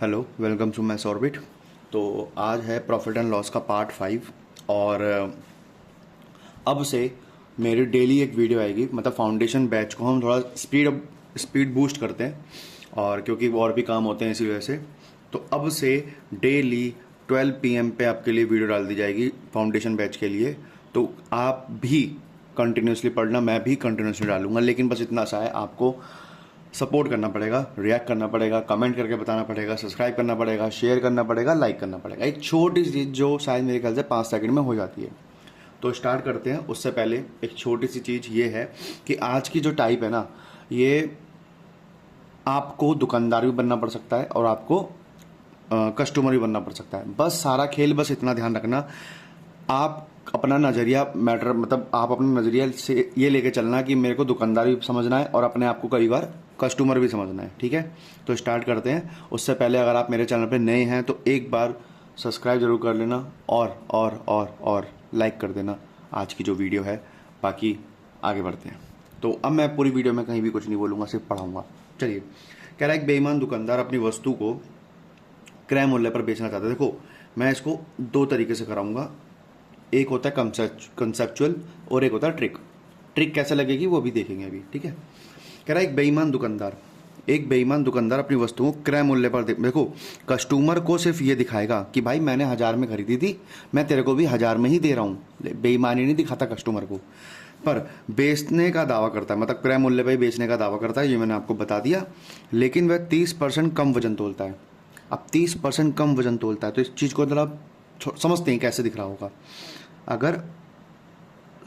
Hello, welcome to Maths Orbit. तो आज है प्रॉफिट एंड लॉस का पार्ट 5 और अब से मेरी डेली एक वीडियो आएगी। मतलब फाउंडेशन बैच को हम थोड़ा स्पीड बूस्ट करते हैं और क्योंकि और भी काम होते हैं इसी वजह से। तो अब से डेली 12 PM पे आपके लिए वीडियो डाल दी जाएगी फाउंडेशन बैच के लिए। तो आप भी कंटिन्यूसली पढ़ना, मैं भी कंटिन्यूसली डालूंगा, लेकिन बस इतना सा है, आपको सपोर्ट करना पड़ेगा, रिएक्ट करना पड़ेगा, कमेंट करके बताना पड़ेगा, सब्सक्राइब करना पड़ेगा, शेयर करना पड़ेगा, लाइक करना पड़ेगा। एक छोटी सी चीज़ जो शायद मेरे ख्याल से 5 सेकंड में हो जाती है। तो स्टार्ट करते हैं। उससे पहले एक छोटी सी चीज़ ये है कि आज की जो टाइप है ना, ये आपको दुकानदार भी बनना पड़ सकता है और आपको कस्टमर भी बनना पड़ सकता है। बस सारा खेल बस इतना ध्यान रखना, आप अपना नज़रिया मैटर, मतलब आप अपने नज़रिया से ये लेके चलना कि मेरे को दुकानदार भी समझना है और अपने आप को कई बार कस्टमर भी समझना है। ठीक है, तो स्टार्ट करते हैं। उससे पहले अगर आप मेरे चैनल पे नए हैं तो एक बार सब्सक्राइब जरूर कर लेना और लाइक कर देना आज की जो वीडियो है। बाकी आगे बढ़ते हैं। तो अब मैं पूरी वीडियो में कहीं भी कुछ नहीं बोलूँगा, सिर्फ पढ़ाऊँगा। चलिए, कह रहा है एक बेईमान दुकानदार अपनी वस्तु को क्रय मूल्य पर बेचना चाहता है। देखो, मैं इसको दो तरीके से कराऊंगा। एक होता है कंसेप्चुअल और एक होता है ट्रिक। ट्रिक कैसे लगेगी वो भी देखेंगे अभी। ठीक है, कह रहा है एक बेईमान दुकानदार अपनी वस्तुओं को क्रय मूल्य पर देखो, कस्टमर को सिर्फ ये दिखाएगा कि भाई मैंने 1000 में खरीदी थी, मैं तेरे को भी 1000 में ही दे रहा हूँ। बेईमानी नहीं दिखाता कस्टमर को, पर बेचने का दावा करता है, मतलब क्रय मूल्य पर बेचने का दावा करता है। ये मैंने आपको बता दिया। लेकिन वह 30% कम वजन तोलता है। अब 30% कम वजन तोलता है तो इस चीज़ को जरा समझते हैं कैसे दिख रहा होगा। अगर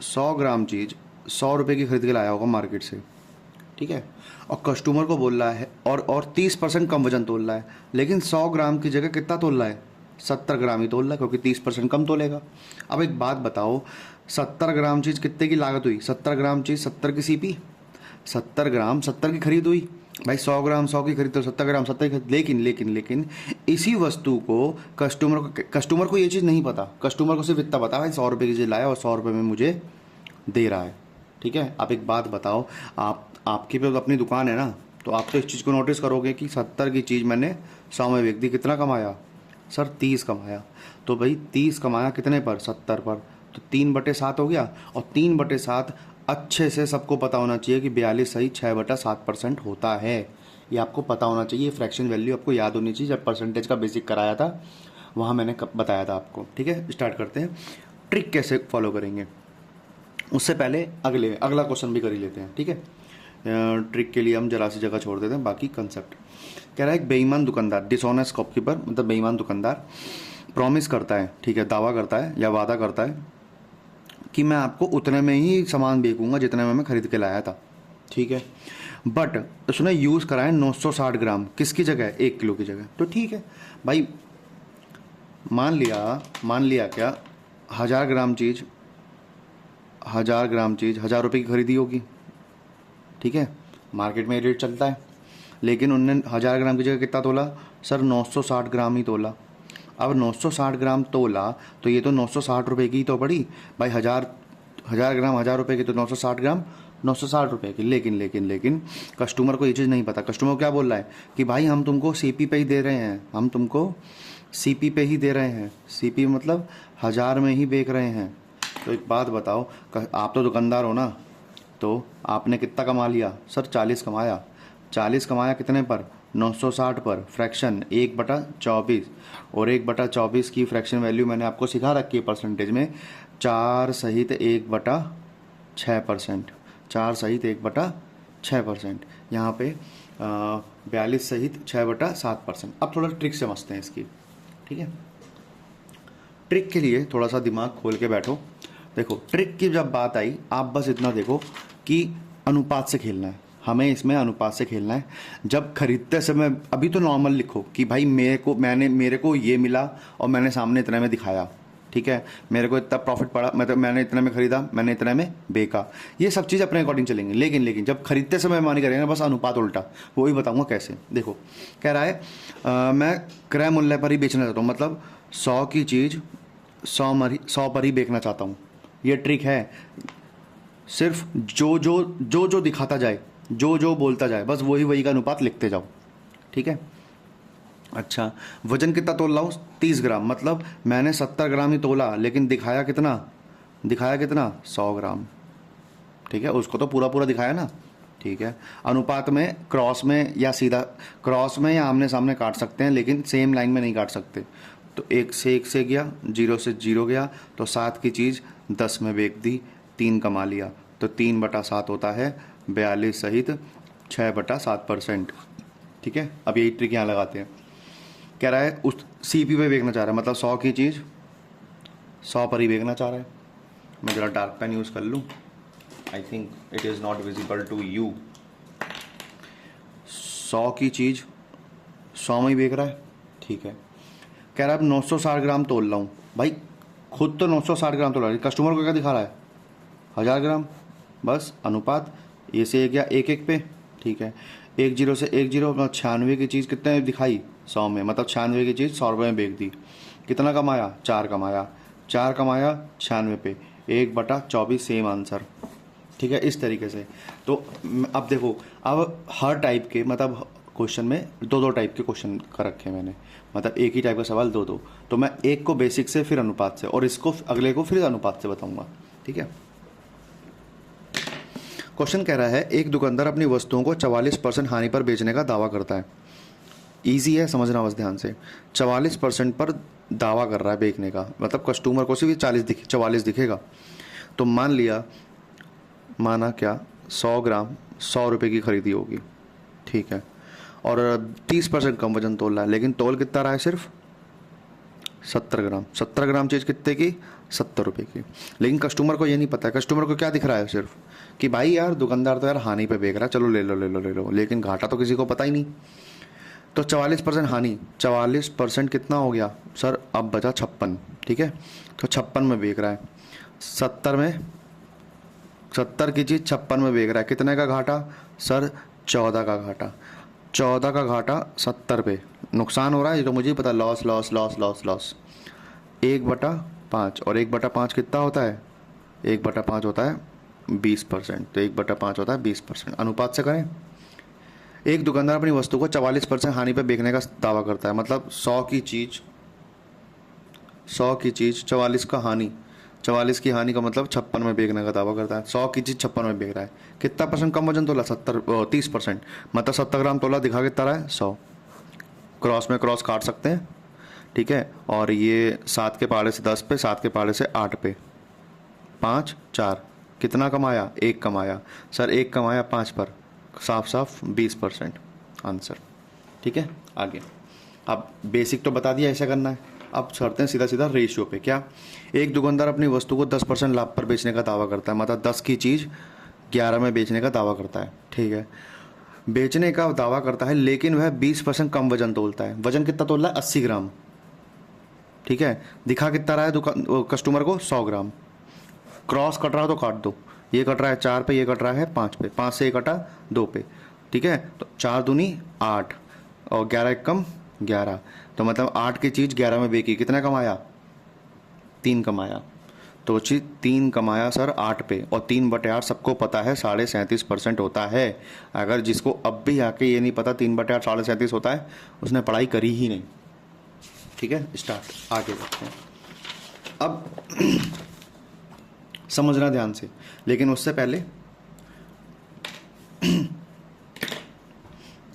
100 ग्राम चीज़ 100 रुपये की खरीद के लाया होगा मार्केट से, ठीक है, और कस्टमर को बोल रहा है और 30% कम वजन तोल रहा है, लेकिन 100 ग्राम की जगह कितना तोल रहा है? 70 ग्राम ही तोल रहा है, क्योंकि 30% कम तोलेगा। अब एक बात बताओ, 70 ग्राम चीज़ कितने की लागत हुई? 70 ग्राम चीज़ 70 की सीपी, 70 ग्राम 70 की खरीद हुई। भाई 100 ग्राम 100 की खरीद तो 70 ग्राम 70 की खरीद। लेकिन इसी वस्तु को कस्टमर को ये चीज़ नहीं पता। कस्टमर को सिर्फ इतना पता, भाई 100 रुपये की चीज़ लाया और 100 रुपये में मुझे दे रहा है। ठीक है, आप एक बात बताओ, आपकी पे अपनी दुकान है ना, तो आप तो इस चीज़ को नोटिस करोगे कि 70 की चीज़ मैंने 100 में बेच दी। कितना कमाया सर? 30 कमाया। तो भाई 30 कमाया कितने पर? 70 पर। तो 3/7 हो गया। और 3/7 अच्छे से सबको पता होना चाहिए कि 42 सही 6/7% होता है। ये आपको पता होना चाहिए। फ्रैक्शन वैल्यू आपको याद होनी चाहिए। जब परसेंटेज का बेसिक कराया था वहाँ मैंने बताया था आपको। ठीक है, स्टार्ट करते हैं। ट्रिक कैसे फॉलो करेंगे उससे पहले अगला क्वेश्चन भी कर ही लेते हैं। ठीक है, ट्रिक के लिए हम जरा सी जगह छोड़ देते हैं, बाकी कंसेप्ट। कह रहा है एक बेईमान दुकानदार, डिसऑनेस्ट शॉपकीपर, मतलब बेईमान दुकानदार प्रॉमिस करता है, ठीक है, दावा करता है या वादा करता है कि मैं आपको उतने में ही सामान बेचूंगा जितने में मैं खरीद के लाया था। ठीक है, बट उसने यूज़ करा है 960 ग्राम, किसकी जगह? 1 किलो की जगह। तो ठीक है भाई, मान लिया क्या, 1000 ग्राम चीज़ 1000 रुपये की खरीदी होगी। ठीक है, मार्केट में रेट चलता है, लेकिन उनने 1000 ग्राम की जगह कितना तोला? सर 960 ग्राम ही तोला। अब 960 ग्राम तोला तो ये तो 960 रुपये की तो पड़ी भाई। 1000 ग्राम 1000 रुपये की, तो 960 ग्राम 960 रुपये की। लेकिन कस्टमर को ये चीज़ नहीं पता। कस्टमर क्या बोल रहा है कि भाई हम तुमको सीपी पे ही दे रहे हैं, हम तुमको सीपी पे ही दे रहे हैं। सीपी मतलब 1000 में ही बेच रहे हैं। तो एक बात बताओ, आप तो दुकानदार हो ना, तो आपने कितना कमा लिया? सर 40 कमाया। 40 कमाया कितने पर? 960 पर। फ्रैक्शन 1/24, और 1/24 की फ्रैक्शन वैल्यू मैंने आपको सिखा रखी है परसेंटेज में, 4 सहित 1/6%। 4 सहित 1/6%। यहाँ पे 42 सहित 6/7%। अब थोड़ा ट्रिक समझते हैं इसकी। ठीक है, ट्रिक के लिए थोड़ा सा दिमाग खोल के बैठो। देखो, ट्रिक की जब बात आई, आप बस इतना देखो कि अनुपात से खेलना है। हमें इसमें अनुपात से खेलना है। जब खरीदते समय अभी तो नॉर्मल लिखो कि भाई मेरे को ये मिला और मैंने सामने इतने में दिखाया। ठीक है, मेरे को इतना प्रॉफिट पड़ा, मतलब मैंने इतने में खरीदा, मैंने इतने में बेचा। ये सब चीज़ अपने अकॉर्डिंग चलेंगे। लेकिन जब खरीदते समय मानी करेंगे ना, बस अनुपात उल्टा, वो भी बताऊंगा कैसे। देखो, कह रहा है मैं क्रय मूल्य पर ही बेचना चाहता हूँ, मतलब 100 की चीज़ 100 पर ही बेचना चाहता हूँ। ये ट्रिक है। सिर्फ जो दिखाता जाए, जो बोलता जाए, बस वही का अनुपात लिखते जाओ। ठीक है, अच्छा, वजन कितना तोल रहा हूँ? 30 ग्राम, मतलब मैंने 70 ग्राम ही तोला, लेकिन दिखाया कितना? दिखाया कितना? 100 ग्राम। ठीक है, उसको तो पूरा पूरा दिखाया ना। ठीक है, अनुपात में क्रॉस में या सीधा, क्रॉस में या आमने सामने काट सकते हैं, लेकिन सेम लाइन में नहीं काट सकते। तो 1 से 1 गया, 0 से 0 गया, तो 7 की चीज़ 10 में बेच दी, 3 कमा लिया। तो 3/7 होता है 42 सहित 6/7%। ठीक है, अब यही ट्रिक यहाँ लगाते हैं। कह रहा है उस CP पे बेचना चाह रहा है, मतलब 100 की चीज़ 100 पर ही बेचना चाह रहा है। मैं ज़रा डार्क पेन यूज़ कर लूँ, I think it is not visible to you. 100 की चीज़ 100 में ही बेच रहा है। ठीक है, कह रहा है अब 960 ग्राम तोल रहा हूँ। भाई खुद तो 960 ग्राम तोल रहा है, कस्टमर को क्या दिखा रहा है? 1000 ग्राम। बस अनुपात ये से 1 या 1 पे। ठीक है, 10 से 10, मतलब 96 की चीज़ कितने दिखाई? 100 में, मतलब 96 की चीज़ 100 रुपये में बेच दी। कितना कमाया? 4 कमाया। 4 कमाया 96 पे, 1/24, सेम आंसर। ठीक है, इस तरीके से। तो अब देखो, अब हर टाइप के, मतलब क्वेश्चन में दो टाइप के क्वेश्चन कर रखे हैं मैंने, मतलब एक ही टाइप का सवाल दो। तो मैं एक को बेसिक से, फिर अनुपात से, और इसको अगले को फिर अनुपात से बताऊंगा। ठीक है, क्वेश्चन कह रहा है एक दुकानदार अपनी वस्तुओं को 44% हानि पर बेचने का दावा करता है। ईजी है, समझना बस ध्यान से। 44% पर दावा कर रहा है बेचने का, मतलब कस्टमर को सिर्फ 44 दिखेगा। तो माना क्या, 100 ग्राम 100 रुपये की खरीदी होगी। ठीक है, और 30% कम वजन तोल रहा है, लेकिन तोल कितना रहा है? सिर्फ 70 ग्राम। 70 ग्राम चीज़ कितने की? 70 रुपये की। लेकिन कस्टमर को ये नहीं पता है, कस्टमर को क्या दिख रहा है? सिर्फ कि भाई यार दुकानदार तो यार हानि पे बेच रहा है, चलो ले लो ले लो ले लो, लेकिन घाटा तो किसी को पता ही नहीं। तो 44% हानि, 44% कितना हो गया सर? अब बचा 56। ठीक है, तो 56 में बेच रहा है। 70 की चीज़ 56 में बेच रहा है, कितने का घाटा सर? 14 का घाटा। 14 का घाटा 70 पे, नुकसान हो रहा है ये तो मुझे ही पता, loss loss loss loss loss. 1/5, और 1/5 कितना होता है? 1/5 होता है 20%, तो 1/5 होता है 20%। अनुपात से करें, एक दुकानदार अपनी वस्तु को 44% हानि पर बेचने का दावा करता है, मतलब 100 की चीज़ 44 का हानि, 44 की हानि का मतलब 56 में बेचने का दावा करता है। 100 की चीज़ 56 में बेच रहा है, कितना परसेंट कम वजन तोला? 30%, मतलब 70 ग्राम तोला, दिखा कितना रहा है? 100। क्रॉस में क्रॉस काट सकते हैं। ठीक है, और ये 7 के पहाड़े से 10 पे, 7 के पहाड़े से 8 पे, 5 4, कितना कमाया? 1 कमाया। सर 1 कमाया 5 पर, साफ साफ 20% आंसर। ठीक है, आगे। अब बेसिक तो बता दिया ऐसा करना है, अब चढ़ते हैं सीधा सीधा रेशियो पे। क्या, एक दुकानदार अपनी वस्तु को 10% लाभ पर बेचने का दावा करता है, मतलब 10 की चीज़ 11 में बेचने का दावा करता है। ठीक है, बेचने का दावा करता है, लेकिन वह 20% कम वजन तोलता है। वजन कितना तोल रहा है? 80 ग्राम। ठीक है, दिखा कितना रहा है दुकान कस्टमर को? 100 ग्राम। क्रॉस कट रहा है तो काट दो, ये कट रहा है 4 पे, ये कट रहा है 5 पे, 5 से ये कटा 2 पे। ठीक है, तो 4 दूनी 8, और 11 एक कम 11, तो मतलब 8 की चीज़ 11 में बेची, कितना कमाया? 3 कमाया। तो चीज़ 3 कमाया सर 8 पे, और 3/8 सबको पता है 37.5% होता है। अगर जिसको अब भी आके ये नहीं पता 3/8 37.5 होता है, उसने पढ़ाई करी ही नहीं। ठीक है, स्टार्ट, आगे बढ़ते हैं। अब समझना ध्यान से, लेकिन उससे पहले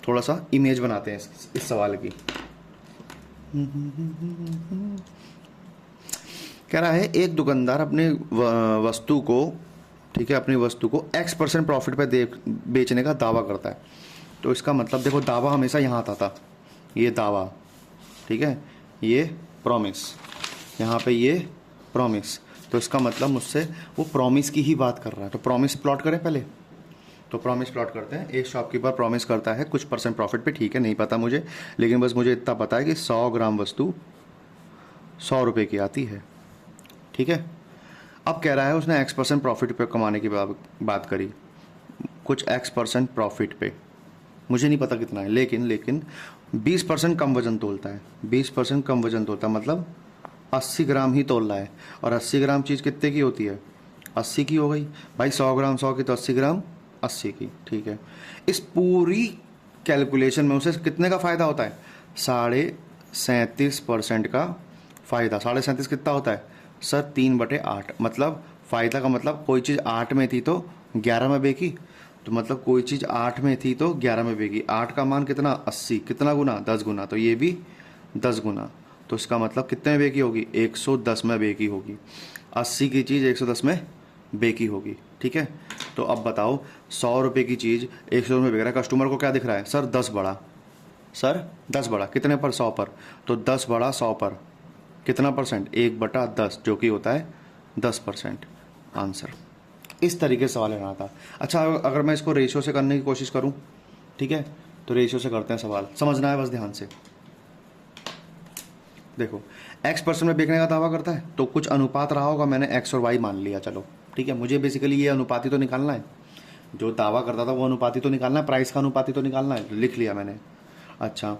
थोड़ा सा इमेज बनाते हैं इस सवाल की। कह रहा है एक दुकानदार अपनी वस्तु को, ठीक है, अपनी वस्तु को X% प्रॉफिट पे बेचने का दावा करता है। तो इसका मतलब देखो, दावा हमेशा यहाँ आता था, ये दावा, ठीक है, ये प्रॉमिस, यहाँ पे ये प्रॉमिस। तो इसका मतलब मुझसे वो प्रॉमिस की ही बात कर रहा है। तो प्रॉमिस प्लॉट करें पहले, तो प्रॉमिस प्लॉट करते हैं। एक शॉपकीपर प्रॉमिस करता है कुछ % प्रॉफिट पे, ठीक है, नहीं पता मुझे, लेकिन बस मुझे इतना पता है कि 100 ग्राम वस्तु 100 रुपये की आती है। ठीक है, अब कह रहा है उसने X% प्रॉफिट पे कमाने की बात करी, कुछ X% प्रॉफिट पे, मुझे नहीं पता कितना है, लेकिन 20% कम वजन तोलता है, 20% कम वजन तोलता है, मतलब 80 ग्राम ही तोल रहा है। और 80 ग्राम चीज़ कितने की होती है? 80 की हो गई भाई, 100 ग्राम 100 की, तो 80 ग्राम 80 की। ठीक है, इस पूरी कैलकुलेशन में उसे कितने का फ़ायदा होता है? 37.5% का फ़ायदा। 37.5 कितना होता है सर? 3/8। मतलब फ़ायदा का मतलब कोई चीज़ 8 में थी तो 11 में बेची, तो मतलब कोई चीज़ 8 में थी तो 11 में बेची। 8 का मान कितना? 80। कितना गुना? 10 गुना। तो ये भी 10 गुना। तो इसका मतलब कितने में बेकी होगी? 110 में बेकी होगी। 80 की चीज़ 110 में बेकी होगी। ठीक है, तो अब बताओ 100 रुपये की चीज़ 100 में बेच रहा है, कस्टमर को क्या दिख रहा है? सर 10 बड़ा, सर 10 बड़ा कितने पर? 100 पर। तो 10 बड़ा 100 पर कितना परसेंट? 1/10, जो कि होता है 10% आंसर। इस तरीके से सवाल लेना था। अच्छा, अगर मैं इसको रेशियो से करने की कोशिश करूं, ठीक है, तो रेशियो से करते हैं सवाल, समझना है बस ध्यान से। देखो x% में बेचने का दावा करता है तो कुछ अनुपात रहा होगा, मैंने x और y मान लिया, चलो ठीक है। मुझे बेसिकली ये अनुपाती तो निकालना है, जो दावा करता था वो अनुपाती तो निकालना है, प्राइस का अनुपाती तो निकालना है, लिख लिया मैंने। अच्छा,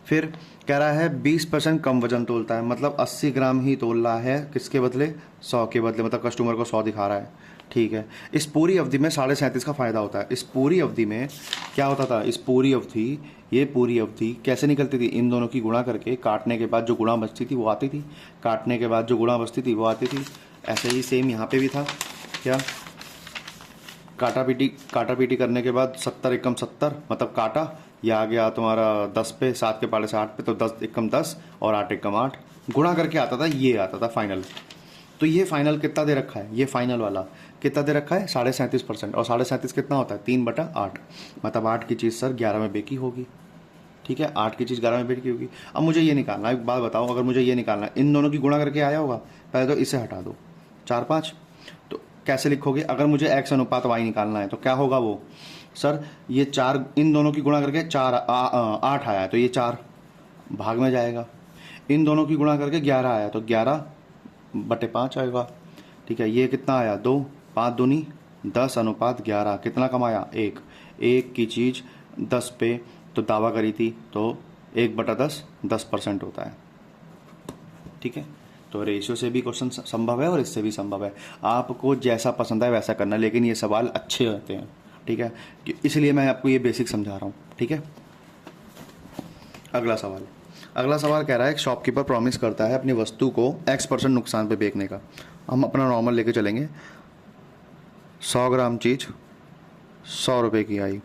फिर कह रहा है 20% कम वजन तोलता है, मतलब 80 ग्राम ही तोल रहा है, किसके बदले? 100 के बदले, मतलब कस्टमर को 100 दिखा रहा है। ठीक है, इस पूरी अवधि में 37.5 का फ़ायदा होता है। इस पूरी अवधि में क्या होता था? इस पूरी अवधि, ये पूरी अवधि कैसे निकलती थी? इन दोनों की गुणा करके, काटने के बाद जो गुणा बचती थी वो आती थी, काटने के बाद जो गुणा बचती थी वो आती थी। ऐसे ही सेम यहाँ पे भी था। क्या? काटा पीटी करने के बाद 70 एकम 70, मतलब काटा, ये आ गया तुम्हारा 10 पे, 7 के पाले से 8 पे, तो 10 एकम 10 और 8 एकम 8, गुणा करके आता था, ये आता था फाइनल। तो ये फाइनल कितना दे रखा है? ये फाइनल वाला कितना दे रखा है? 37.5%। और 37.5 कितना होता है? 3/8, मतलब 8 की चीज़ सर 11 में बेकी होगी। ठीक है, 8 की चीज़ 11 में बेकी होगी। अब मुझे ये निकालना है, एक बात बताओ, अगर मुझे ये निकालना है, इन दोनों की गुणा करके आया होगा, पहले तो इसे हटा दो, 4 5। तो कैसे लिखोगे? अगर मुझे x अनुपात y निकालना है तो क्या होगा वो? सर ये 4, इन दोनों की गुणा करके 8 आया है तो ये 4 भाग में जाएगा। इन दोनों की गुणा करके 11 आया तो 11/5 आएगा। ठीक है, ये कितना आया? 2, 5 दूनी 10 अनुपात 11, कितना कमाया? 1। 1 की चीज़ 10 पे तो दावा करी थी, तो 1/10 10% होता है। ठीक है, तो रेशियो से भी क्वेश्चन संभव है और इससे भी संभव है। आपको जैसा पसंद है वैसा करना, लेकिन ये सवाल अच्छे होते हैं। ठीक है, इसलिए मैं आपको ये बेसिक समझा रहा हूँ। ठीक है, अगला सवाल कह रहा है, एक शॉपकीपर प्रॉमिस करता है अपनी वस्तु को x% नुकसान पे बेचने का। हम अपना नॉर्मल लेके चलेंगे। 100 ग्राम चीज़ 100 रुपये की आई,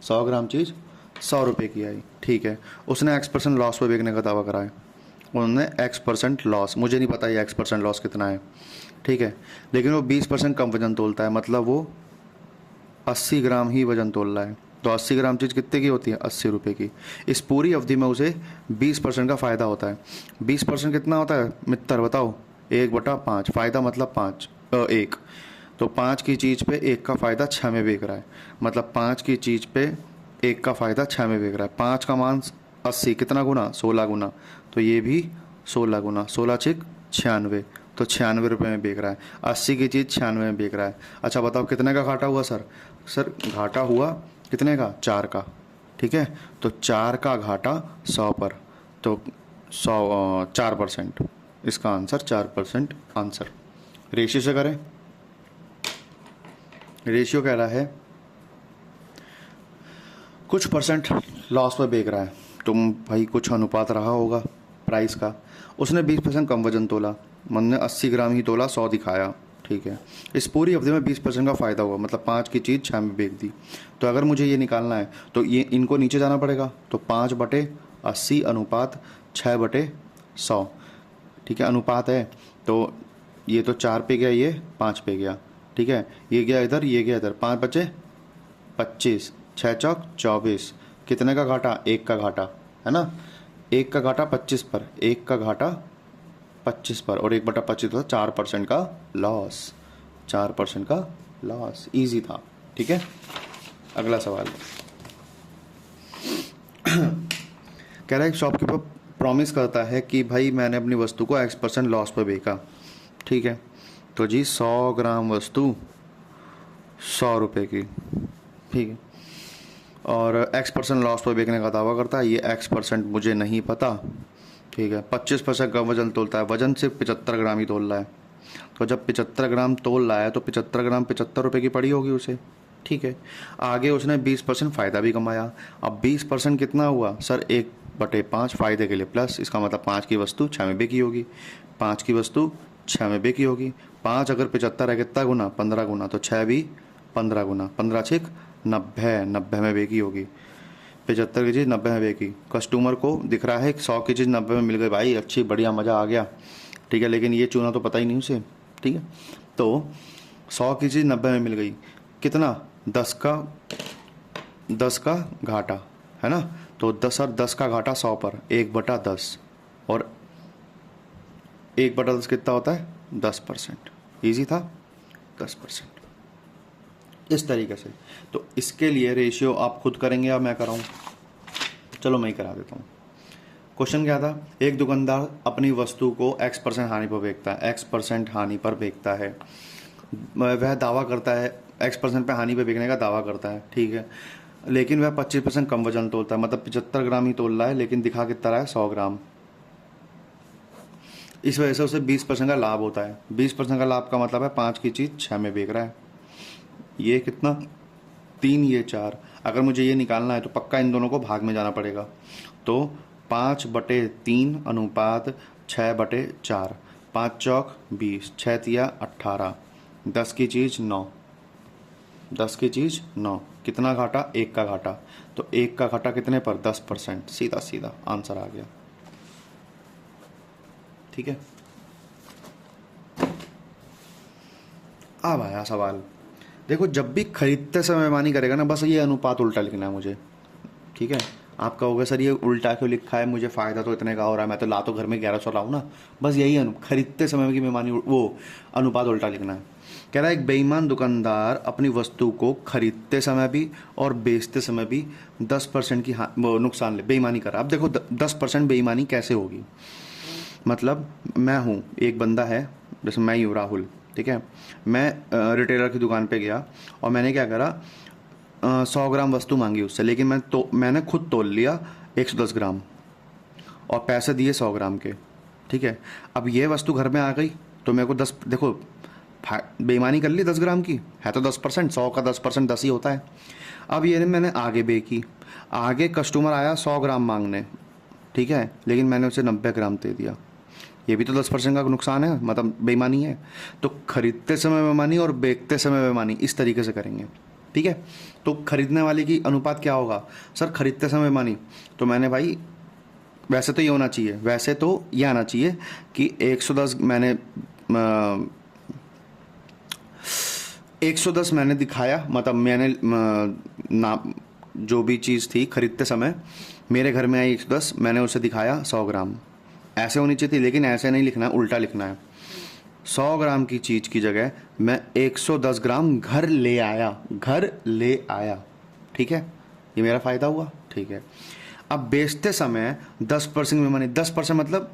100 ग्राम चीज़ 100 रुपये की आई। ठीक है, उसने x% लॉस पे बेचने का दावा करा है। उन्होंने x% लॉस, मुझे नहीं पता ये x% लॉस कितना है। ठीक है, लेकिन वो 20% कम वजन तोलता है, मतलब वो 80 ग्राम ही वजन तोल रहा है। तो 80 ग्राम चीज़ कितने की होती है? 80 रुपये की। इस पूरी अवधि में उसे 20% का फ़ायदा होता है। 20% कितना होता है मित्र बताओ? 1/5। फ़ायदा मतलब 1, तो 5 की चीज़ पे 1 का फ़ायदा 6 में बेच रहा है, मतलब 5 की चीज़ पे 1 का फ़ायदा 6 में बेच रहा है। 5 का मान 80, कितना गुना? 16 गुना, तो ये भी 16 गुना, 16 छिक 96, तो 96 रुपये में बेच रहा है। 80 की चीज़ 96 में बेच रहा है। अच्छा बताओ कितने का घाटा हुआ सर? सर घाटा हुआ कितने का? 4 का। ठीक है, तो 4 का घाटा 100 पर, तो 4%। इसका आंसर 4% आंसर। रेशियो से करें, रेशियो कह रहा है कुछ परसेंट लॉस पर बेच रहा है, तुम भाई कुछ अनुपात रहा होगा प्राइस का। उसने 20% कम वजन तोला, मन ने 80 ग्राम ही तोला, 100 दिखाया। ठीक है, इस पूरी अवधि में 20% का फ़ायदा हुआ, मतलब 5 की चीज़ 6 में बेच दी। तो अगर मुझे ये निकालना है तो ये इनको नीचे जाना पड़ेगा, तो 5/80 अनुपात 6/100। ठीक है, अनुपात है, तो ये तो 4 पे गया, ये 5 पे गया। ठीक है, ये गया इधर, ये गया इधर, 5 बचे 25, 6 चौक 24, कितने का घाटा? 1 का घाटा, है ना? 1 का घाटा 25 पर, 1 का घाटा 25 पर, और 1/25 था 4% का लॉस, 4% का लॉस। ईजी था। ठीक है, अगला सवाल कह रहा है शॉपकीपर प्रॉमिस करता है कि भाई मैंने अपनी वस्तु को x% लॉस पर बेचा। ठीक है, तो जी 100 ग्राम वस्तु 100 रुपये की, ठीक है, और x% लॉस पर बेचने का दावा करता है। ये x% मुझे नहीं पता। ठीक है, 25% कम वजन तोलता है, वजन सिर्फ 75 ग्राम ही तोल रहा है। तो जब 75 ग्राम तोल रहा है तो 75 ग्राम 75 रुपये की पड़ी होगी उसे। ठीक है, आगे उसने 20% फ़ायदा भी कमाया। अब 20% कितना हुआ सर? बटे 5 फायदे के लिए प्लस, इसका मतलब 5 की वस्तु 6 में बिकी होगी, 5 की वस्तु 6 में बिकी होगी। 5 अगर 75 है कितना गुना, 15 गुना, तो 6 भी 15 गुना, 15 छिक 90, 90 में बिकी होगी। 75 की चीज़ 90 में बेची, कस्टमर को दिख रहा है 100 की चीज़ 90 में मिल गई, भाई अच्छी बढ़िया मज़ा आ गया, ठीक है। लेकिन ये चूना तो पता ही नहीं उसे, ठीक है। तो 100 की चीज़ 90 में मिल गई, कितना, 10 का घाटा, है ना। तो 10 और 10 का घाटा 100 पर 1/10, और 1/10 कितना होता है, 10%। ईजी था, 10%, इस तरीके से। तो इसके लिए रेशियो आप खुद करेंगे या मैं कराऊं? चलो मैं ही करा देता हूँ। क्वेश्चन क्या था, एक दुकानदार अपनी वस्तु को X% हानि पर बेचता है, X% हानि पर बेचता है। वह दावा करता है, X% पे हानि पे बेचने का दावा करता है, ठीक है। लेकिन वह 25% कम वजन तोलता है, मतलब 75 ग्राम ही तोल रहा है, लेकिन दिखा कितना रहा है, 100 ग्राम। इस वजह से उसे 20% का लाभ होता है। 20% का लाभ का मतलब है 5 की चीज़ 6 में बेच रहा है। ये कितना, 3, ये 4। अगर मुझे ये निकालना है तो पक्का इन दोनों को भाग में जाना पड़ेगा। तो 5/3 अनुपात 6/4, 5 चौक 20, 6 तिया 18, 10 की चीज़ 9, 10 की चीज़ 9, कितना घाटा, 1 का घाटा। तो 1 का घाटा कितने पर, 10%, सीधा सीधा आंसर आ गया, ठीक है। अब आया सवाल, देखो जब भी खरीदते समय बेईमानी करेगा ना, बस ये अनुपात उल्टा लिखना है मुझे, ठीक है। आप कहोगे सर ये उल्टा क्यों लिखा है, मुझे फ़ायदा तो इतने का हो रहा है, मैं तो ला तो घर में 1100 लाऊं ना। बस यही खरीदते समय की बेईमानी, वो अनुपात उल्टा लिखना है। कह रहा है एक बेईमान दुकानदार अपनी वस्तु को खरीदते समय भी और बेचते समय भी 10% की नुकसान ले, बेईमानी कर रहा है। अब देखो 10% बेईमानी कैसे होगी, मतलब मैं हूँ, एक बंदा है, जैसे मैं ही हूँ राहुल, ठीक है। मैं रिटेलर की दुकान पे गया और मैंने क्या करा, 100 ग्राम वस्तु मांगी उससे, लेकिन मैंने खुद तोल लिया 110 ग्राम और पैसे दिए 100 ग्राम के, ठीक है। अब ये वस्तु घर में आ गई तो मेरे को 10, देखो बेईमानी कर ली 10 ग्राम की, है तो 10%, 100 का 10% 10 ही होता है। अब ये मैंने आगे बेची, आगे कस्टमर आया 100 ग्राम मांगने, ठीक है, लेकिन मैंने उसे 90 ग्राम दे दिया, ये भी तो 10% का नुकसान है, मतलब बेईमानी है। तो खरीदते समय बेईमानी और बेचते समय बेईमानी, इस तरीके से करेंगे, ठीक है। तो खरीदने वाले की अनुपात क्या होगा, सर खरीदते समय बेईमानी, तो मैंने भाई वैसे तो ये होना चाहिए, वैसे तो ये आना चाहिए कि 110 मैंने 110 मैंने दिखाया, मतलब मैंने ना जो भी चीज़ थी खरीदते समय मेरे घर में आई 110, मैंने उसे दिखाया 100 ग्राम, ऐसे होनी चाहिए थी, लेकिन ऐसे नहीं लिखना है, उल्टा लिखना है। 100 ग्राम की चीज़ की जगह मैं 110 ग्राम घर ले आया, ठीक है, ये मेरा फ़ायदा हुआ, ठीक है। अब बेचते समय 10% में मैंने 10% मतलब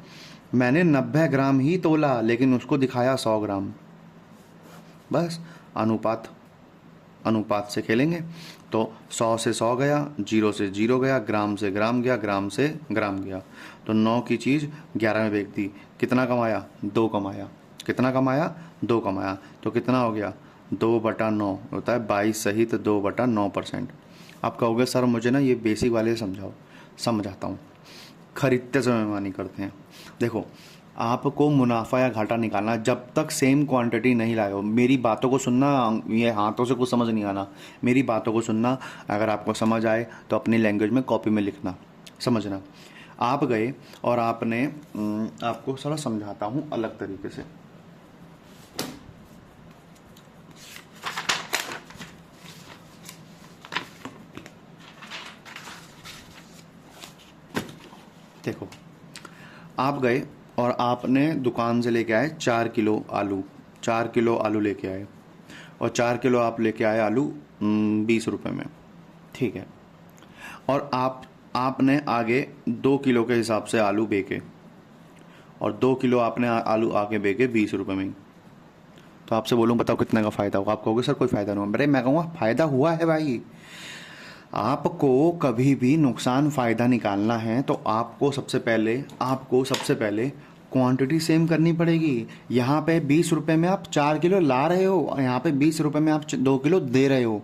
मैंने 90 ग्राम ही तोला, लेकिन उसको दिखाया 100 ग्राम, बस अनुपात से खेलेंगे। तो 100 से 100 गया, 0 से 0 गया, ग्राम से ग्राम गया, ग्राम से ग्राम गया, तो 9 की चीज़ 11 में बेच दी, कितना कमाया, 2 कमाया, कितना कमाया, 2 कमाया, तो कितना हो गया, 2/9 होता है 22 सहित 2/9%। आप कहोगे सर मुझे ना ये बेसिक वाले समझाता हूँ। खरीदते समय बेईमानी करते हैं, देखो आपको मुनाफा या घाटा निकालना, जब तक सेम क्वांटिटी नहीं लाए हो, मेरी बातों को सुनना, ये हाथों से कुछ समझ नहीं आना, मेरी बातों को सुनना, अगर आपको समझ आए तो अपनी लैंग्वेज में कॉपी में लिखना, समझना। आप गए और आपने, आपको थोड़ा समझाता हूँ अलग तरीके से। देखो आप गए और आपने दुकान से लेके आए 4 किलो आलू, 4 किलो आलू लेके आए, और 4 किलो आप लेके आए आलू 20 रुपये में, ठीक है। और आपने आगे 2 किलो के हिसाब से आलू बेचे, और 2 किलो आपने आलू आगे बेचे 20 रुपये में। तो आपसे बोलूँ बताओ कितने का फ़ायदा होगा, आप कहोगे सर कोई फ़ायदा नहीं हुआ, अरे मैं कहूँगा फ़ायदा हुआ है भाई। आपको कभी भी नुकसान फ़ायदा निकालना है तो आपको सबसे पहले क्वांटिटी सेम करनी पड़ेगी। यहाँ पे 20 रुपये में आप 4 किलो ला रहे हो और यहाँ पे 20 रुपये में आप 2 किलो दे रहे हो।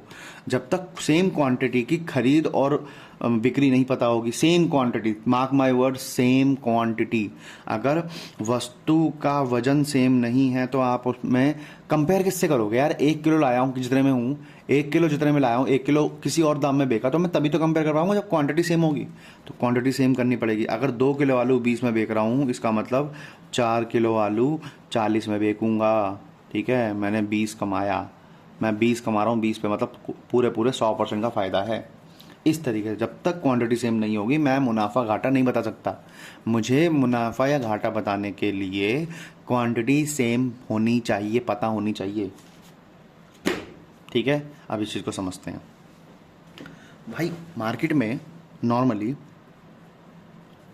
जब तक सेम क्वांटिटी की खरीद और बिक्री नहीं पता होगी, same quantity, mark my word, same quantity. अगर वस्तु का वजन सेम नहीं है तो आप उसमें कंपेयर किससे करोगे यार? 1 किलो लाया हूँ जितने में हूँ, 1 किलो जितने में लाया हूँ, 1 किलो किसी और दाम में बेचा तो मैं तभी तो कंपेयर कर पाऊंगा जब क्वांटिटी सेम होगी। तो क्वांटिटी सेम करनी पड़ेगी। अगर 2 किलो आलू 20 में बेच रहा हूँ, इसका मतलब 4 किलो आलू 40 में बेचूंगा। ठीक है, मैंने 20 कमाया, मैं 20 कमा रहा हूँ 20 पे, मतलब पूरे पूरे 100% का फ़ायदा है। इस तरीके से जब तक क्वांटिटी सेम नहीं होगी मैं मुनाफा घाटा नहीं बता सकता। मुझे मुनाफा या घाटा बताने के लिए क्वांटिटी सेम होनी चाहिए, पता होनी चाहिए। ठीक है, अब इस चीज़ को समझते हैं। भाई मार्केट में नॉर्मली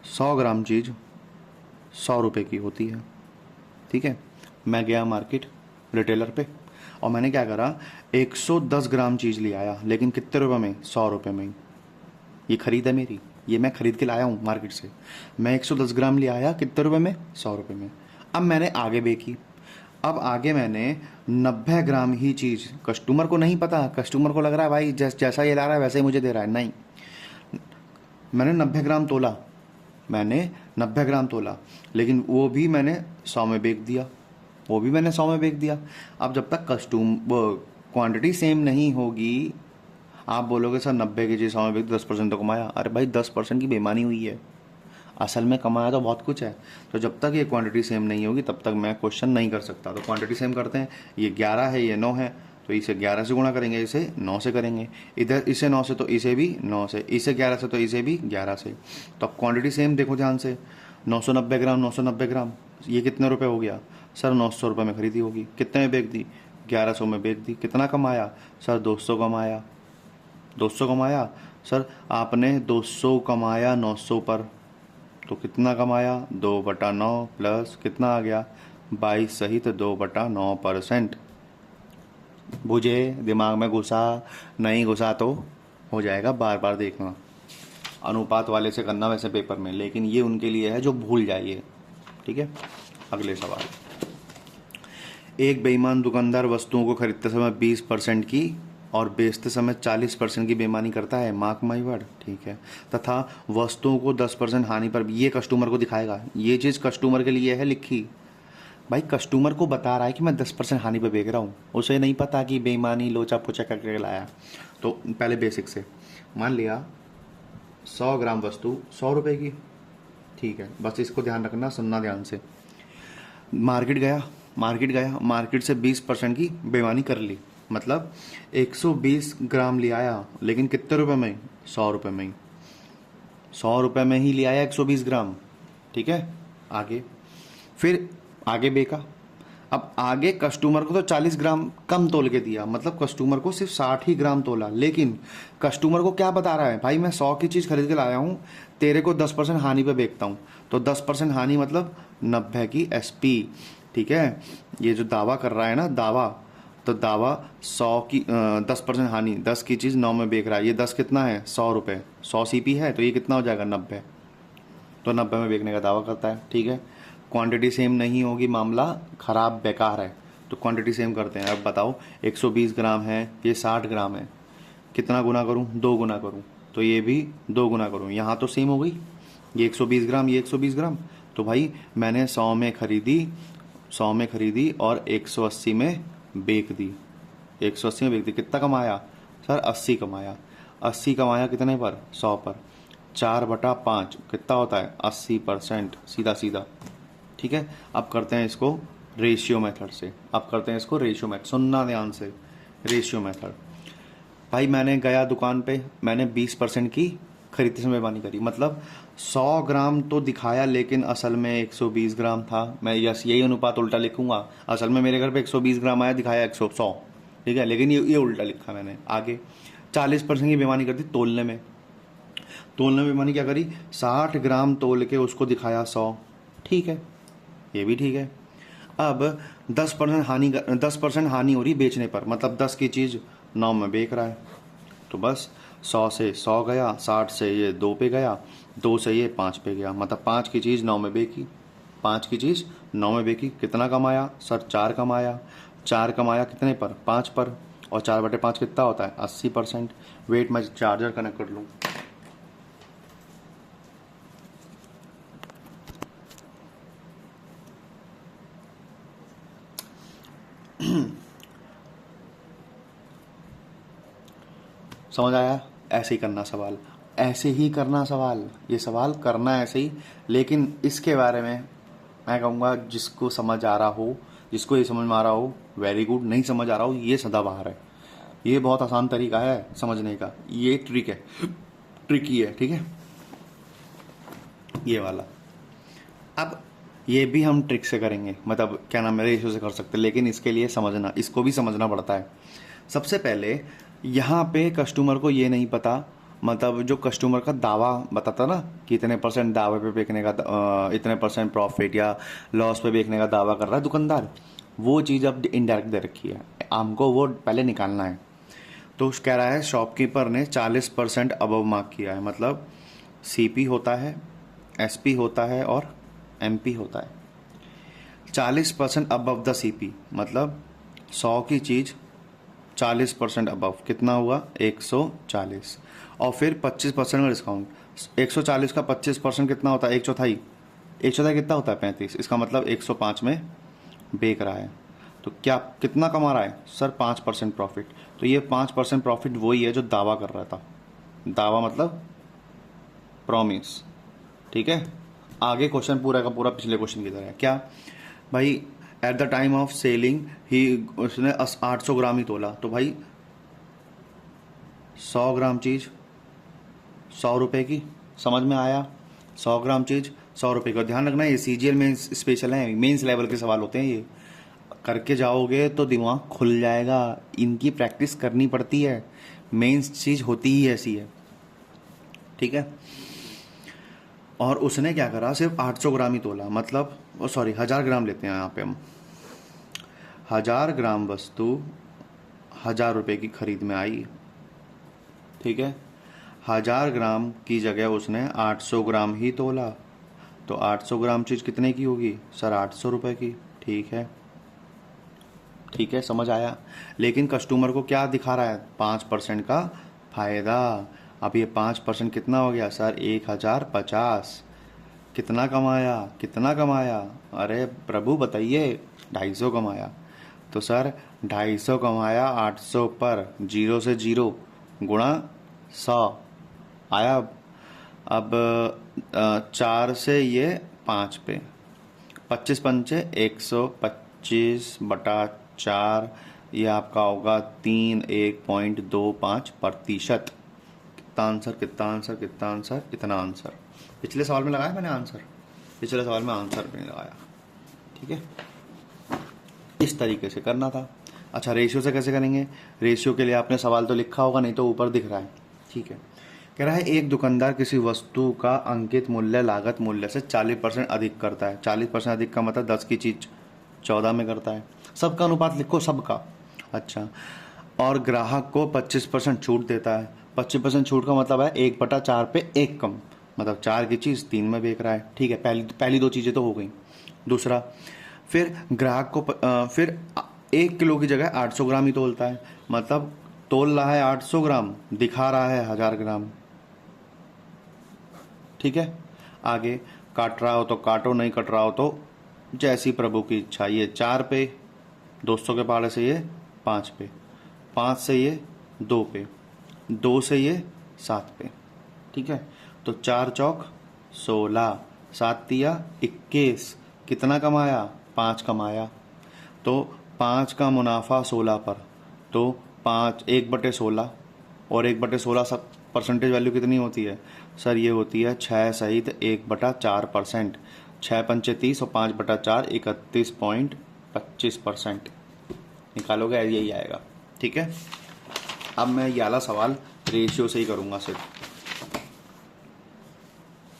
100 ग्राम चीज़ 100 रुपये की होती है। ठीक है, मैं गया मार्केट रिटेलर पे और मैंने क्या करा, 110 ग्राम चीज़ ले आया, लेकिन कितने रुपए में? 100 रुपये में। ये खरीद है मेरी, ये मैं खरीद के लाया हूँ मार्केट से। मैं 110 ग्राम ले आया, कितने रुपए में? 100 रुपये में। अब मैंने आगे बेची, अब आगे मैंने 90 ग्राम ही चीज़, कस्टमर को नहीं पता, कस्टमर को लग रहा है भाई जैसा ये ला रहा है वैसे ही मुझे दे रहा है, नहीं, मैंने 90 ग्राम तोला, मैंने 90 ग्राम तोला, लेकिन वो भी मैंने 100 में बेच दिया, वो भी मैंने 100 में बेच दिया। अब जब तक क्वांटिटी सेम नहीं होगी, आप बोलोगे सर 90 की चीज़ 100 में बेच 10% तो कमाया। अरे भाई 10% की बेईमानी हुई है, असल में कमाया तो बहुत कुछ है। तो जब तक ये क्वांटिटी सेम नहीं होगी तब तक मैं क्वेश्चन नहीं कर सकता। तो क्वांटिटी सेम करते हैं, ये 11 है ये 9 है, तो इसे 11 से गुणा करेंगे, इसे 9 से करेंगे, इधर इसे 9 से तो इसे भी 9 से, इसे 11 से तो इसे भी 11 से। तो अब क्वांटिटी सेम देखो ध्यान से, 990 ग्राम 990 ग्राम, ये कितने रुपए हो गया सर? 900 रुपये में खरीदी होगी, कितने में बेच दी? 1100 में बेच दी। कितना कमाया सर? 200 कमाया। 200 कमाया सर, आपने 200 कमाया 900 पर, तो कितना कमाया? 2/9 प्लस कितना आ गया? 22 सहित 2/9%। बुझे? दिमाग में घुसा? नहीं घुसा तो हो जाएगा, बार बार देखना, अनुपात वाले से करना वैसे पेपर में, लेकिन ये उनके लिए है जो भूल जाइए। ठीक है, अगले सवाल। एक बेईमान दुकानदार वस्तुओं को खरीदते समय 20% की और बेचते समय 40% की बेईमानी करता है, मार्क माई वर्ड। ठीक है, तथा वस्तुओं को 10% हानि पर, ये कस्टमर को दिखाएगा, ये चीज़ कस्टमर के लिए है लिखी। भाई कस्टमर को बता रहा है कि मैं 10% हानि पर बेच रहा हूँ, उसे नहीं पता कि बेईमानी लोचा पोचा करके लाया। तो पहले बेसिक से मान लिया 100 ग्राम वस्तु 100 रुपये की। ठीक है, बस इसको ध्यान रखना, सुनना ध्यान से। मार्केट गया, मार्केट से 20% की बेईमानी कर ली, मतलब 120 ग्राम ले आया, लेकिन कितने रुपए में? 100 रुपये में ही, 100 रुपये में ही ले आया 120 ग्राम। ठीक है, आगे फिर आगे बेचा। अब आगे कस्टमर को तो 40 ग्राम कम तोल के दिया, मतलब कस्टमर को सिर्फ 60 ही ग्राम तोला, लेकिन कस्टमर को क्या बता रहा है, भाई मैं 100 की चीज़ खरीद के लाया हूँ, तेरे को 10% हानि पे बेचता हूँ। तो 10% हानि मतलब 90 की SP। ठीक है, ये जो दावा कर रहा है ना, दावा, तो दावा 100 की 10% हानि, 10 की चीज़ 9 में बेच रहा है, ये 10 कितना है? 100 रुपये, 100 CP है, तो ये कितना हो जाएगा? 90। तो 90 में बेचने का दावा करता है। ठीक है, क्वांटिटी सेम नहीं होगी, मामला खराब बेकार है। तो क्वांटिटी सेम करते हैं। अब बताओ 120 ग्राम है, ये 60 ग्राम है, कितना गुना करूं? 2 गुना करूं, तो ये भी 2 गुना करूं, यहाँ तो सेम हो गई, ये 120 ग्राम ये 120 ग्राम। तो भाई मैंने 100 में खरीदी और 180 में बेच दी, 180 में बेच दी, कितना कमाया सर? 80 कमाया। 80 कमाया कितने पर? 100 पर। 4/5 कितना होता है? 80%, सीधा सीधा। ठीक है, अब करते हैं इसको रेशियो मेथड से, सुनना ध्यान से, रेशियो मेथड। भाई मैंने गया दुकान पे, मैंने 20% की खरीदते समय बेईमानी करी, मतलब 100 ग्राम तो दिखाया लेकिन असल में 120 ग्राम था। मैं यही अनुपात उल्टा लिखूंगा, असल में मेरे घर पे 120 ग्राम आया, दिखाया 100। ठीक है, लेकिन ये उल्टा लिखा मैंने। आगे 40% की बेईमानी कर दी तोलने में बेईमानी क्या करी? 60 ग्राम तोल के उसको दिखाया 100। ठीक है, ये भी ठीक है। अब 10% हानि हो रही बेचने पर, मतलब 10 की चीज़ 9 में बेच रहा है, तो बस 100 से 100 गया, 60 से ये 2 पे गया, 2 से ये 5 पे गया, मतलब 5 की चीज़ 9 में बेची, 5 की चीज़ 9 में बेची। कितना कमाया सर? 4 कमाया। 4 कमाया कितने पर? 5 पर, और 4/5 कितना होता है? 80%। वेट मैं चार्जर कनेक्ट कर लूँ। समझ आया? ऐसे ही करना सवाल, ऐसे ही करना सवाल, ये सवाल करना ऐसे ही। लेकिन इसके बारे में मैं कहूँगा जिसको समझ आ रहा हो, जिसको ये समझ में आ रहा हो वेरी गुड, नहीं समझ आ रहा हो ये सदाबहार है। ये बहुत आसान तरीका है समझने का, ये ट्रिक है, ट्रिकी है, ठीक है ये वाला। अब ये भी हम ट्रिक से करेंगे, मतलब क्या नाम है, रेशियो से कर सकते हैं, लेकिन इसके लिए समझना, इसको भी समझना पड़ता है। सबसे पहले यहाँ पे कस्टमर को ये नहीं पता, मतलब जो कस्टमर का दावा बताता ना कि इतने परसेंट दावे पे बेचने का इतने परसेंट प्रॉफिट या लॉस पे बेचने का दावा कर रहा है दुकानदार, वो चीज़ अब इनडायरेक्ट दे रखी है, हमको वो पहले निकालना है। तो कह रहा है शॉपकीपर ने 40% अबव मार्क किया है, मतलब सीपी होता है, एसपी होता है और एमपी होता है। 40% अबव द सीपी मतलब 100 की चीज़ 40% अबव कितना हुआ 140, और फिर 25% का डिस्काउंट। 140 का 25% कितना होता है, एक चौथाई। एक चौथाई कितना होता है 35, इसका मतलब 105 में बेच रहा है। तो क्या कितना कमा रहा है सर, 5% प्रॉफिट। तो ये 5% प्रॉफिट वही है जो दावा कर रहा था, दावा मतलब प्रॉमिस, ठीक है। आगे क्वेश्चन पूरा का पूरा पिछले क्वेश्चन की तरह है, क्या भाई at the time of selling ही, उसने 800 ग्राम ही तोला, तो भाई 100 ग्राम चीज़ 100 रुपये की, समझ में आया? 100 ग्राम चीज़ 100 रुपये का। ध्यान रखना ये सीजीएल मेंस स्पेशल है, मेंस लेवल के सवाल होते हैं, ये करके जाओगे तो दिमाग खुल जाएगा, इनकी प्रैक्टिस करनी पड़ती है, मेंस चीज़ होती ही ऐसी है, ठीक है। और उसने क्या करा, सिर्फ 800 ग्राम ही तोला, मतलब सॉरी 1000 ग्राम लेते हैं यहाँ पे हम। 1000 ग्राम वस्तु 1000 रुपये की खरीद में आई, ठीक है। 1000 ग्राम की जगह उसने 800 ग्राम ही तोला, तो 800 ग्राम चीज़ कितने की होगी सर, 800 रुपये की, ठीक है, ठीक है, समझ आया। लेकिन कस्टमर को क्या दिखा रहा है, 5% का फ़ायदा। अब ये 5% कितना हो गया सर, 1050। कितना कमाया, कितना कमाया, अरे प्रभु बताइए, 250 कमाया। तो सर 250 कमाया 800 पर, 0 से 0 गुणा 100 आया। अब 4 से ये 5 पे, 25 पंचे 125/4, ये आपका होगा 1.25%। कितना आंसर, कितना आंसर, कितना आंसर, इतना आंसर। पिछले सवाल में लगाया मैंने आंसर, पिछले सवाल में आंसर नहीं लगाया, ठीक है। इस तरीके से करना था। अच्छा रेशियो से कैसे करेंगे, रेशियो के लिए आपने सवाल तो लिखा होगा, नहीं तो ऊपर दिख रहा है, ठीक है। कह रहा है एक दुकानदार किसी वस्तु का अंकित मूल्य लागत मूल्य से 40% अधिक करता है। 40% अधिक का मतलब 10 की चीज़ 14 में करता है। सबका अनुपात लिखो, सबका। अच्छा, और ग्राहक को 25% छूट देता है। 25% छूट का मतलब है 1/4 पे 1 कम, मतलब 4 की चीज़ 3 में बेच रहा है, ठीक है। पहली 2 चीज़ें तो हो गई। दूसरा, फिर ग्राहक को फिर 1 किलो की जगह 800 ग्राम ही तोलता है, मतलब तोल रहा है 800 ग्राम, दिखा रहा है 1000 ग्राम, ठीक है। आगे काट रहा हो तो काटो, नहीं कट रहा हो तो जैसी प्रभु की इच्छा। ये 4 पे, 200 के पहाड़े से ये 5 पे, 5 से ये 2 पे, 2 से ये 7 पे, ठीक है। तो 4 चौक 16, 7 तिया 21, कितना कमाया 5 कमाया। तो 5 का मुनाफा 16 पर, तो 5 1/16, और 1/16 सब परसेंटेज वैल्यू कितनी होती है सर, ये होती है 6 सहित 1/4%। 6 पंचे 30 और 5/4 31.25%। निकालोगे यही आएगा, ठीक है। अब मैं ये वाला सवाल रेशियो से ही करूँगा सिर्फ,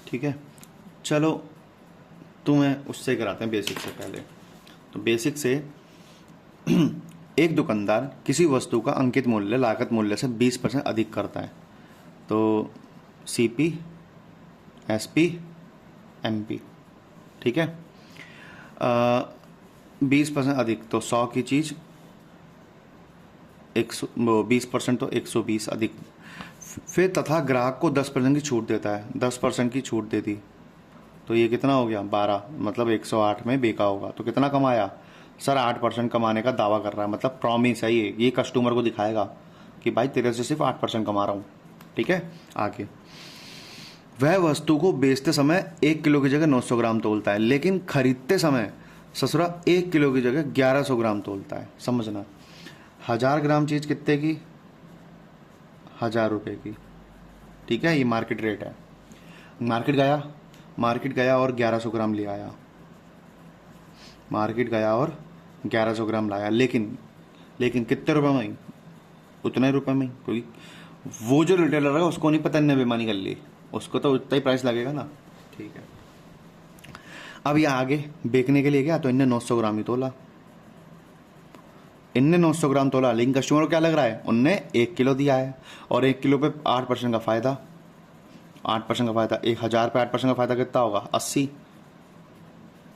ठीक है। चलो तुम्हें उससे कराते हैं बेसिक से पहले। तो बेसिक से एक दुकानदार किसी वस्तु का अंकित मूल्य लागत मूल्य से 20% अधिक करता है, तो सीपी, एसपी, एमपी, ठीक है। 20% अधिक तो 100 की चीज़ 20% तो 120 अधिक। फिर तथा ग्राहक को 10% की छूट देता है, 10% की छूट दे दी, तो ये कितना हो गया 12, मतलब 108 में बेचा होगा। तो कितना कमाया सर, 8% कमाने का दावा कर रहा है, मतलब प्रॉमिस है ये कस्टमर को दिखाएगा कि भाई तेरे से सिर्फ 8% कमा रहा हूँ। ठीक है, आगे वह वस्तु को बेचते समय 1 किलो की जगह 900 ग्राम तोलता है, लेकिन खरीदते समय ससुरा 1 किलो की जगह 1100 ग्राम तोलता है। समझना, 1000 ग्राम चीज़ कितने की? 1000 रुपये की। ठीक है, ये मार्केट रेट है। मार्केट गया और 1100 ग्राम ले आया। मार्केट गया और 1100 ग्राम लाया, लेकिन कितने रुपए में? उतने रुपए में, क्योंकि वो जो रिटेलर है उसको नहीं पता इनने बेईमानी कर ली, उसको तो उतना ही प्राइस लगेगा ना। ठीक है, अब ये आगे बेचने के लिए गया तो इनने 900 ग्राम ही तोला। इनने 900 ग्राम तोला, लेकिन कस्टमर को क्या लग रहा है? उनने 1 किलो दिया है और 1 किलो पे 8% का फ़ायदा। 8% का फ़ायदा, 1000 पे 8% का फ़ायदा कितना होगा? 80।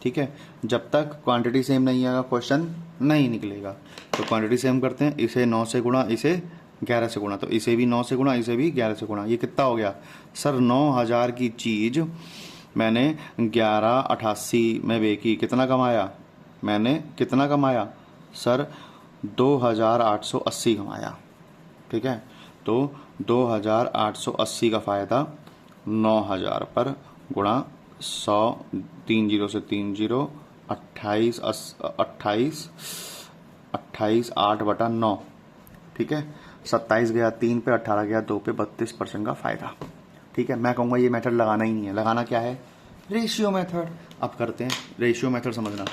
ठीक है, जब तक क्वांटिटी सेम नहीं आएगा क्वेश्चन नहीं निकलेगा। तो क्वांटिटी सेम करते हैं, इसे 9 से गुणा, इसे 11 से गुणा, तो इसे भी 9 से गुणा, इसे भी 11 से गुणा। ये कितना हो गया सर? 9000 की चीज़ मैंने 1188 में बेची, कितना कमाया मैंने? कितना कमाया सर? 2880 कमाया। ठीक है, तो 2880 का फ़ायदा 9000 पर गुणा 100, 3 जीरो से 3 जीरो, 28 8/9। ठीक है, 27 गया 3 पे, 18 गया 2 पे, 32% का फ़ायदा। ठीक है, मैं कहूँगा ये मेथड लगाना ही नहीं है। लगाना क्या है? Ratio method. अब करते हैं रेशियो मेथड। समझना,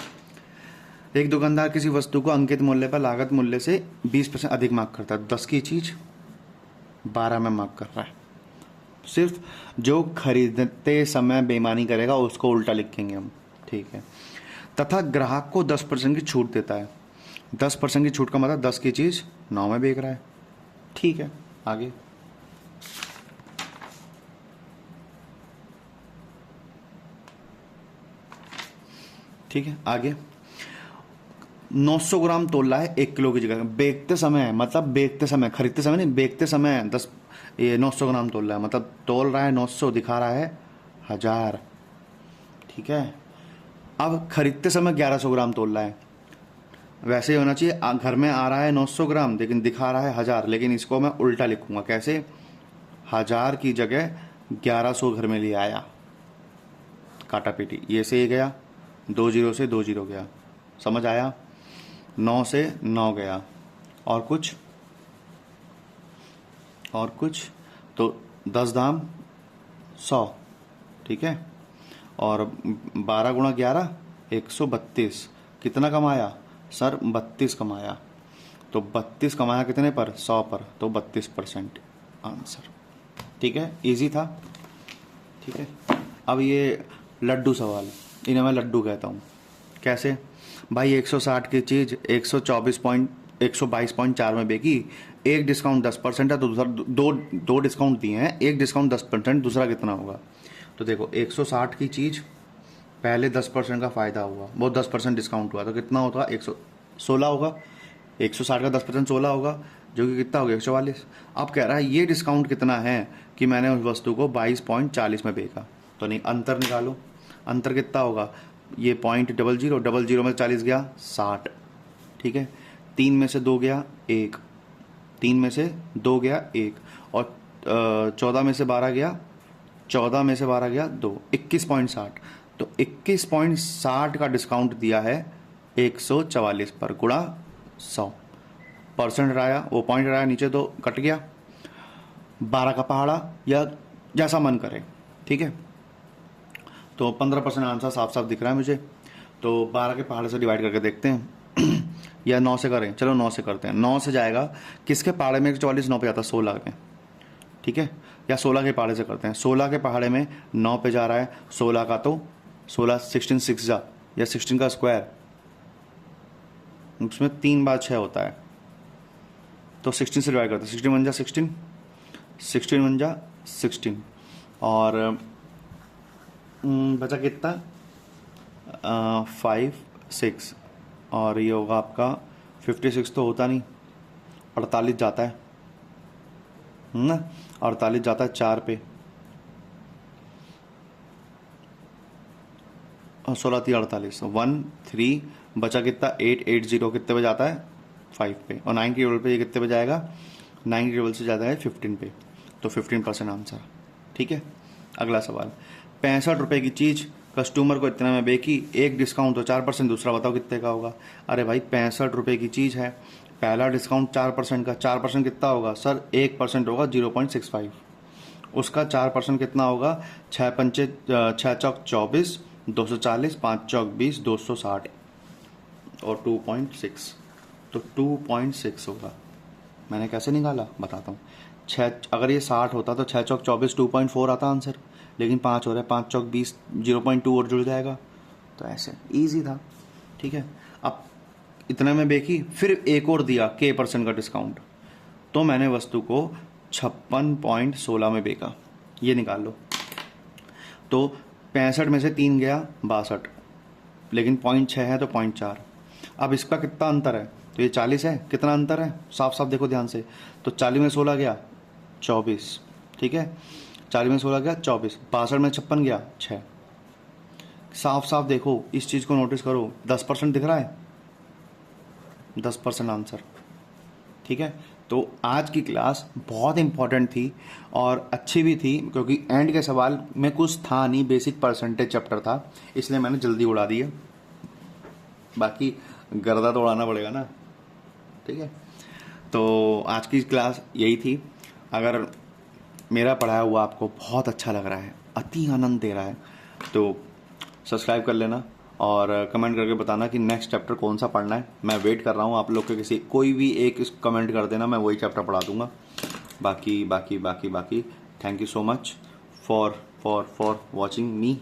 एक दुकानदार किसी वस्तु को अंकित मूल्य पर लागत मूल्य से 20% अधिक मार्क करता है। 10 की चीज़ 12 में मार्क कर रहा है। सिर्फ जो खरीदते समय बेईमानी करेगा उसको उल्टा लिखेंगे हम। ठीक है, तथा ग्राहक को 10% की छूट देता है। 10% की छूट का मतलब 10 की चीज़ 9 में बेच रहा है। ठीक है, आगे ठीक है, आगे 900 ग्राम तोल रहा है 1 किलो की जगह। बेचते समय, मतलब बेचते समय, खरीदते समय नहीं, बेचते समय 900 ग्राम तोल रहा है, मतलब तोल रहा है 900, दिखा रहा है 1000। ठीक है, अब खरीदते समय 1100 ग्राम तोल रहा है। वैसे ही होना चाहिए, घर में आ रहा है 900 ग्राम लेकिन दिखा रहा है 1000, लेकिन इसको मैं उल्टा लिखूंगा। कैसे? 1000 की जगह 1100 घर में ले आया। काटा पीटी, ये से ये गया, 2 जीरो से 2 जीरो गया। समझ आया? 9 से 9 गया, और कुछ तो 10 दाम 100। ठीक है, और 12 गुणा 11 132। कितना कमाया सर? 32 कमाया। तो 32 कमाया कितने पर? 100 पर, तो 32% आंसर। ठीक है, इजी था। ठीक है, अब ये लड्डू सवाल, इन्हें मैं लड्डू कहता हूँ। कैसे भाई? 160 की चीज़ 122.4 में बेची, एक डिस्काउंट 10% है, तो दूसरा दो डिस्काउंट दिए हैं, एक डिस्काउंट 10%, दूसरा कितना होगा? तो देखो 160 की चीज़ पहले 10% का फ़ायदा हुआ, वो 10% डिस्काउंट हुआ, तो कितना होगा? 116 होगा। 160 का 10% 16 होगा, जो कि कितना हो गया? 144। अब कह रहा है ये डिस्काउंट कितना है कि मैंने उस वस्तु को 22.40 में बेचा। तो नहीं, अंतर निकालो। अंतर कितना होगा? ये .00 में 40 गया 60। ठीक है, 3 में से 2 गया 1, 3 में से 2 गया 1, और 14 में से 12 गया 2, 21.60। तो 21.60 का डिस्काउंट दिया है 144 पर, गुणा 100। परसेंट आया, वो पॉइंट आया नीचे तो कट गया, 12 का पहाड़ा या जैसा मन करे। ठीक है, तो 15% आंसर साफ साफ दिख रहा है मुझे। तो 12 के पहाड़े से डिवाइड करके देखते हैं या 9 से करें? चलो 9 से करते हैं। 9 से जाएगा, किसके पहाड़े में 144 9 पे जाता है? 16 में। ठीक है, या 16 के पहाड़े से करते हैं। 16 के पहाड़े में 9 पे जा रहा है, 16 का तो 16 16 6 जा, या 16 का स्क्वायर, उसमें 3 बार 6 होता है, तो 16 से डिवाइड करते हैं। 16 1 जा 16, 16 1 जा 16, और बचा कितना? 5 6, और ये होगा आपका 56 तो होता नहीं, 48 जाता है ना, 48 जाता है 4 पे, 16 3 48, 1 3, बचा कितना? 8 8 0 कितने पे जाता है? 5 पे, और 9 के टेबल पे ये कितने पे जाएगा? 90 टेबल से ज़्यादा है 15 पे, तो 15% आंसर। ठीक है, अगला सवाल, 65 रुपये की चीज़ कस्टमर को इतने में बेची, एक डिस्काउंट तो 4%, दूसरा बताओ कितने का होगा। अरे भाई 65 रुपये की चीज़ है, पहला डिस्काउंट 4% का, 4% कितना होगा सर, 1% होगा 0.65, उसका 4% कितना होगा, 6 चौक 24, 240, 5 चौक 20, 260 और 2.6, तो 2.6 होगा। मैंने कैसे निकाला बताता हूँ। अगर ये 60 होता तो 6 चौक 24 2.4 आता आंसर, लेकिन 5 हो रहा है, 5 चौक 20, 0.2 और जुड़ जाएगा, तो ऐसे ईजी था। ठीक है, अब इतने में बेची, फिर एक और दिया K% का डिस्काउंट, तो मैंने वस्तु को 56.16 में बेचा। ये निकाल लो, तो 65 में से 3 गया 62, लेकिन 0.6 है तो 0.4। अब इसका कितना अंतर है, तो ये 40 है, कितना अंतर है साफ साफ देखो ध्यान से, तो 40 में 16 गया 24, ठीक है, 40 में 16 गया 24, 62 में 56 गया 6। साफ साफ देखो, इस चीज़ को नोटिस करो, 10% दिख रहा है, 10% आंसर। ठीक है, तो आज की क्लास बहुत इंपॉर्टेंट थी और अच्छी भी थी, क्योंकि एंड के सवाल में कुछ था नहीं, बेसिक परसेंटेज चैप्टर था, इसलिए मैंने जल्दी उड़ा दिया, बाकी गर्दा तो उड़ाना पड़ेगा ना। ठीक है, तो आज की क्लास यही थी। अगर मेरा पढ़ाया हुआ आपको बहुत अच्छा लग रहा है, अति आनंद दे रहा है, तो सब्सक्राइब कर लेना और कमेंट करके बताना कि नेक्स्ट चैप्टर कौन सा पढ़ना है। मैं वेट कर रहा हूँ आप लोग के, किसी कोई भी एक कमेंट कर देना, मैं वही चैप्टर पढ़ा दूंगा। बाकी बाकी बाकी बाकी thank you so much for watching me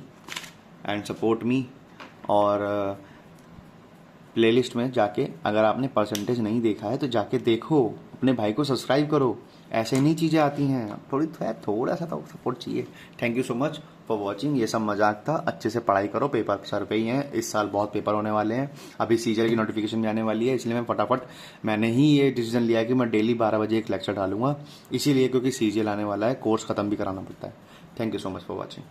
and support me. और प्लेलिस्ट में जाके, अगर आपने परसेंटेज नहीं देखा है तो जाके देखो, अपने भाई को सब्सक्राइब करो, ऐसे नहीं चीज़ें आती हैं, थोड़ा सा तो सपोर्ट चाहिए। Thank you so much for watching. ये सब मजाक था, अच्छे से पढ़ाई करो, पेपर सर पे ही हैं, इस साल बहुत पेपर होने वाले हैं, अभी सीजर की नोटिफिकेशन भी आने वाली है, इसलिए मैं फटाफट मैंने ही ये डिसीजन लिया कि मैं डेली 12 बजे एक लेक्चर डालूंगा, इसीलिए क्योंकि सीजल आने वाला है, कोर्स खत्म भी कराना पड़ता है। Thank you so much for watching.